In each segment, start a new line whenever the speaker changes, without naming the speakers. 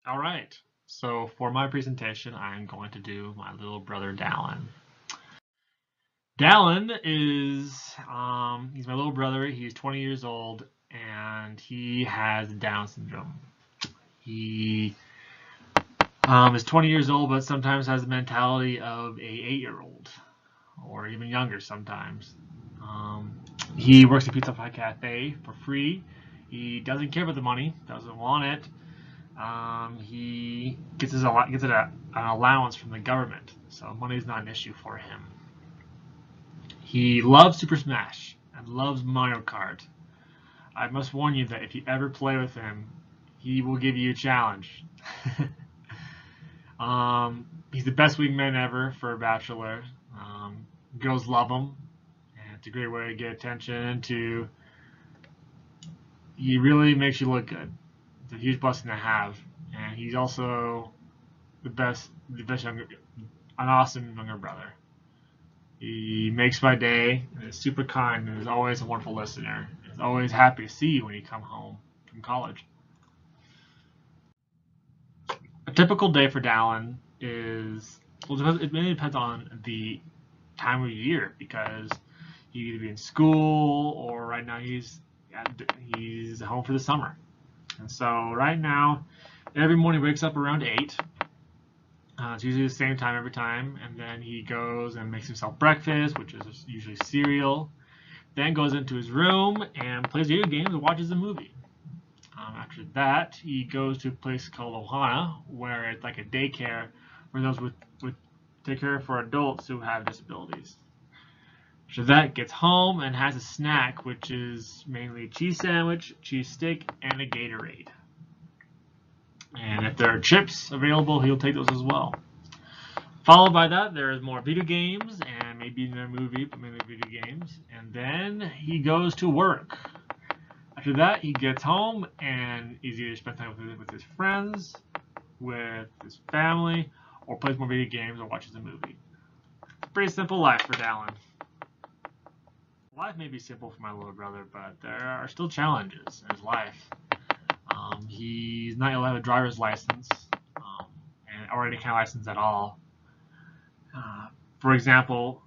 All right. So for my presentation, I'm going to do my little brother Dallin. Dallin is he's my little brother. He's 20 years old and he has Down syndrome. He is 20 years old, but sometimes has the mentality of a 8-year-old or even younger sometimes. He works at Pizza Pie Cafe for free. He doesn't care about the money, doesn't want it. He gets an allowance from the government, so money is not an issue for him. He loves Super Smash and loves Mario Kart. I must warn you that if you ever play with him, he will give you a challenge. He's the best wingman ever for a bachelor. Girls love him, and it's a great way to get attention. He really makes you look good. It's a huge blessing to have, and he's also an awesome younger brother. He makes my day, and is super kind, and is always a wonderful listener. He's always happy to see you when you come home from college. A typical day for Dallin is, well, it really depends on the time of year, because he either be in school or right now he's home for the summer. And so right now, every morning he wakes up around 8. It's usually the same time every time, and then he goes and makes himself breakfast, which is usually cereal. Then goes into his room and plays video games and watches a movie. After that, he goes to a place called Ohana, where it's like a daycare for those with take care for adults who have disabilities. After that, gets home and has a snack, which is mainly a cheese sandwich, cheese stick, and a Gatorade. And if there are chips available, he'll take those as well. Followed by that, there's more video games and maybe another movie, but mainly video games. And then he goes to work. After that, he gets home and he's either spends time with his friends, with his family, or plays more video games or watches a movie. It's a pretty simple life for Dallin. Life may be simple for my little brother, but there are still challenges in his life. He's not allowed a driver's license, or any kind of license at all. For example,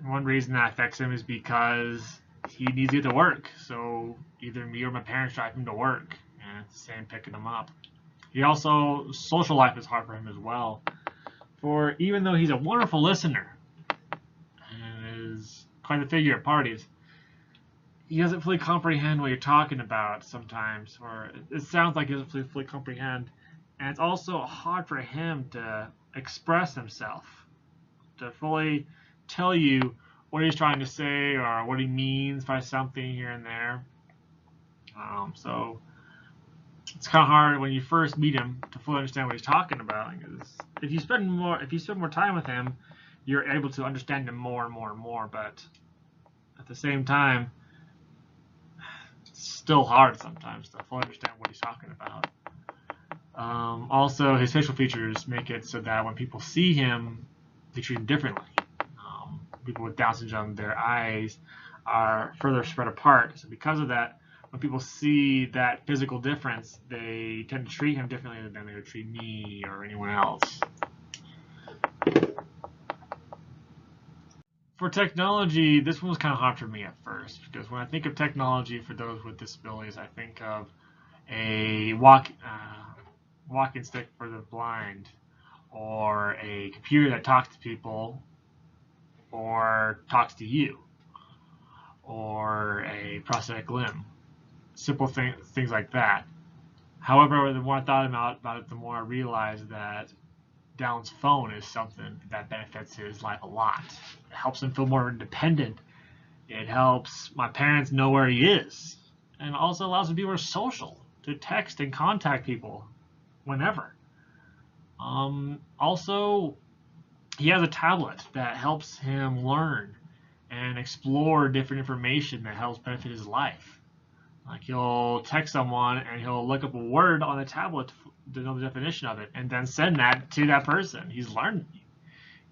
one reason that affects him is because he needs to get to work. So either me or my parents drive him to work, and it's the same picking him up. Social life is hard for him as well. For even though he's a wonderful listener and is quite a figure at parties, he doesn't fully comprehend what you're talking about sometimes, or it sounds like he doesn't fully comprehend. And it's also hard for him to express himself, to fully tell you what he's trying to say or what he means by something here and there. So it's kind of hard when you first meet him to fully understand what he's talking about. Because if you spend more time with him, you're able to understand him more and more and more. But at the same time, it's still hard sometimes to fully understand what he's talking about. Also, his facial features make it so that when people see him, they treat him differently. People with Down syndrome, their eyes are further spread apart. So because of that, when people see that physical difference, they tend to treat him differently than they would treat me or anyone else. For technology, this one was kind of hard for me at first, because when I think of technology for those with disabilities, I think of a walking stick for the blind, or a computer that talks to people, or talks to you, or a prosthetic limb. Simple things like that. However, the more I thought about it, the more I realized that Dallin's phone is something that benefits his life a lot. It helps him feel more independent. It helps my parents know where he is, and also allows him to be more social, to text and contact people whenever. Also, he has a tablet that helps him learn and explore different information that helps benefit his life. Like, he'll text someone and he'll look up a word on the tablet to know the definition of it, and then send that to that person. He's learning.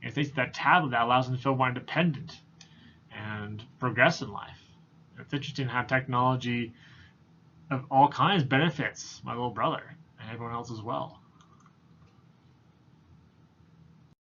And it's that tablet that allows him to feel more independent and progress in life. It's interesting how technology of all kinds benefits my little brother and everyone else as well.